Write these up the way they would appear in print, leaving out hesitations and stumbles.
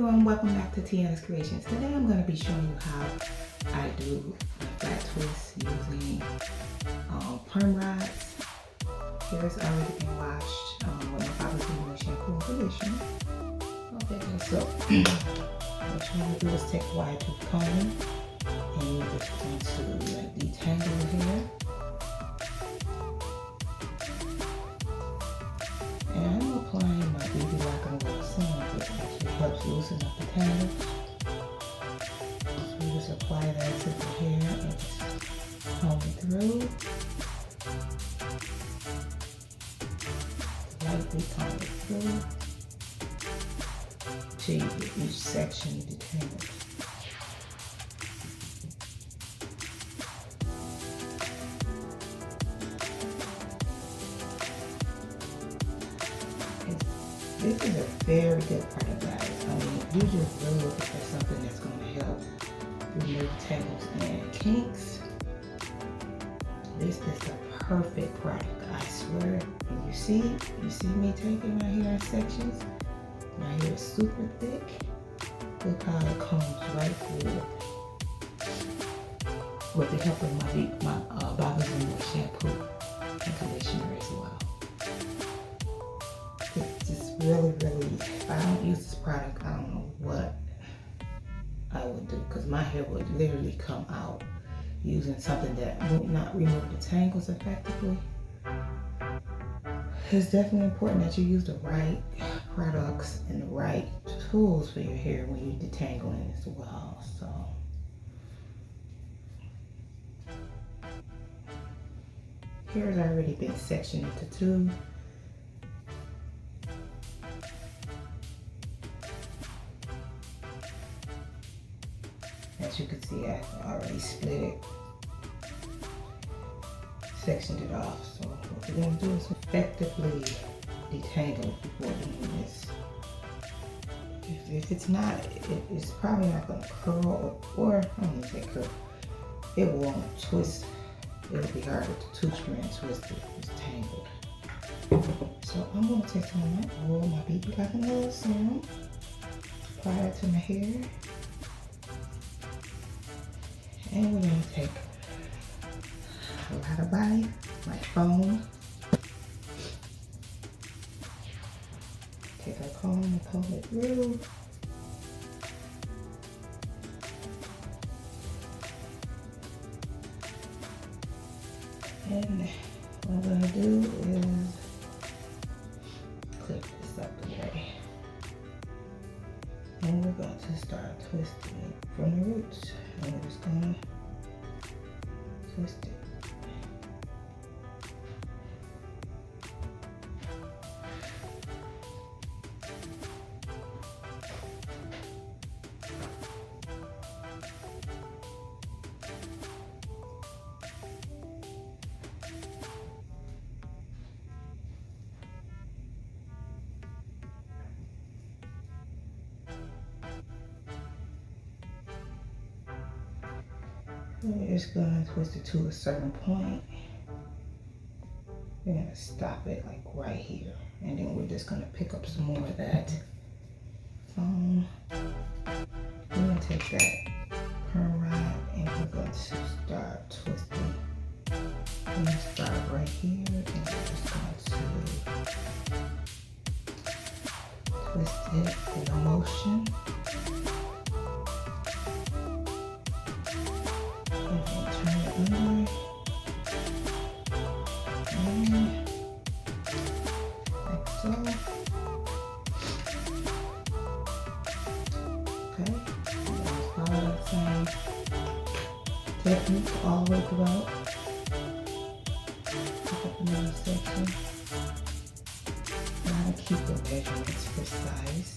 everyone, welcome back to Tiana's Creations. Today I'm going to be showing you how I do a flat twist using perm rods. Hair's already been washed with my father's shampoo and conditioner. Okay, so what you're going to do is take a wide tooth comb and you're just going to detangle the hair. And I'm applying my BB like I'm going to sing, which actually helps loosen up the tangles. So we just apply that to the hair and just comb it through. Lightly comb it through till you get each section detangled. This is a very good product, guys. I mean, you just really looking for something that's going to help remove tangles and kinks. This is the perfect product, I swear. And you see me taking my hair in sections. My hair is super thick. Look how it combs right through it. With the help of my Baba's shampoo and conditioner as well. It's just really, if I don't use this product, I don't know what I would do, because my hair would literally come out using something that would not remove the tangles effectively. It's definitely important that you use the right products and the right tools for your hair when you're detangling as well. So hair has already been sectioned into two. As you can see, I already split it, sectioned it off. So what we're going to do is effectively detangle before doing this. If it's not, it's probably not going to curl, or I don't even say curl. It won't twist. It'll be harder to two-strand twist if it's tangled. So I'm going to take some of my oil, my BB like an Aloe serum, apply it to my hair. And we're going to take a lot of body, my foam. Take our comb and comb it through. And what I'm going to do is clip this up the way. And we're going to start twisting it from the roots. And we're just going to twist it. We're just going to twist it to a certain point. We're going to stop it like right here. And then we're just going to pick up some more of that foam. We're going to take that perm rod and we're going to start twisting. We're going to start right here and we're just going to twist it in a motion. Same technique all the way throughout. Pick up another section. Try to keep the measurements precise.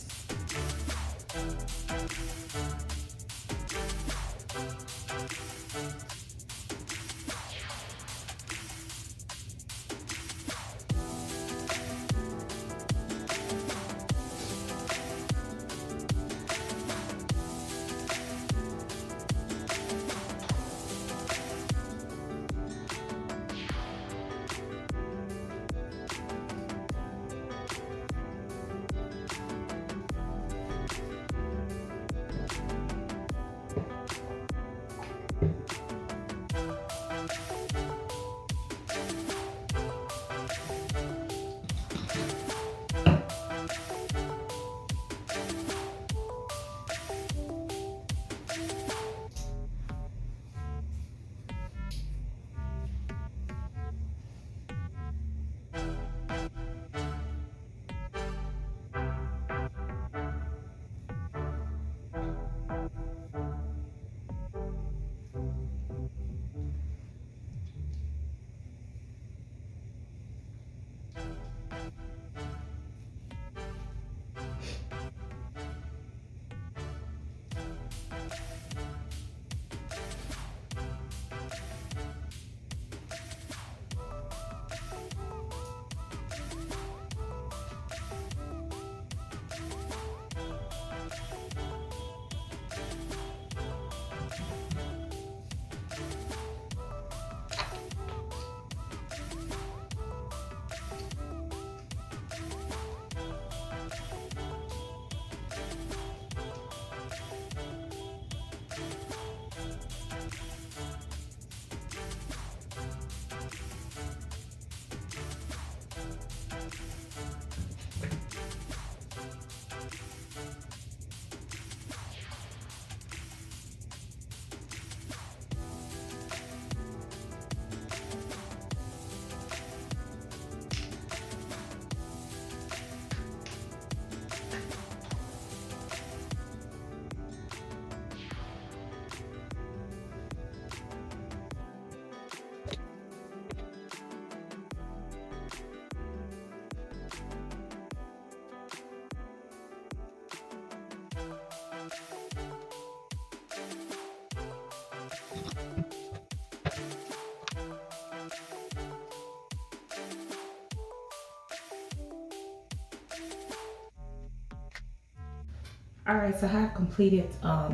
All right, so I have completed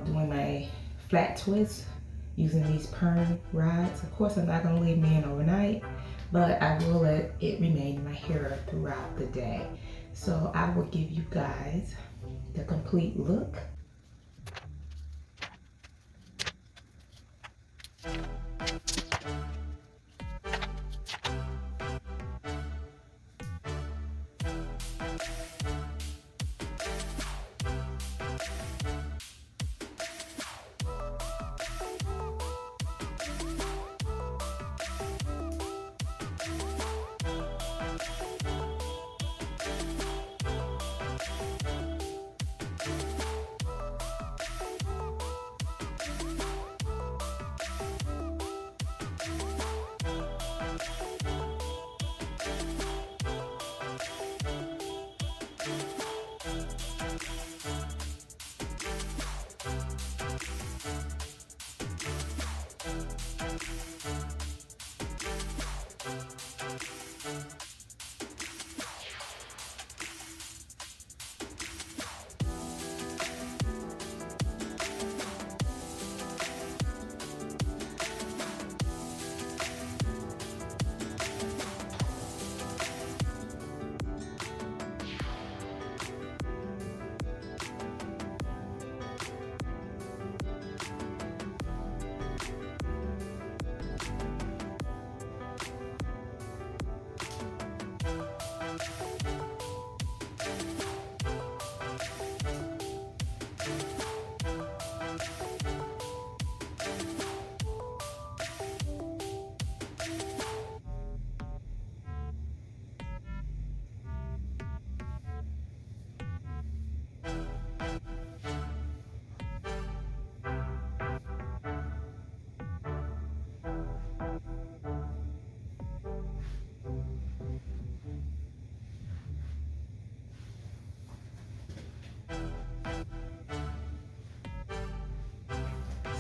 doing my flat twist using these perm rods. Of course, I'm not gonna leave me in overnight, but I will let it remain in my hair throughout the day. So I will give you guys the complete look.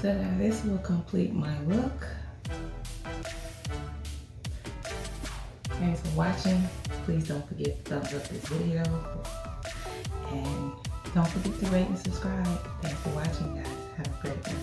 So this will complete my look. Thanks for watching. Please don't forget to thumbs up this video. And don't forget to rate and subscribe. Thanks for watching, guys. Have a great day.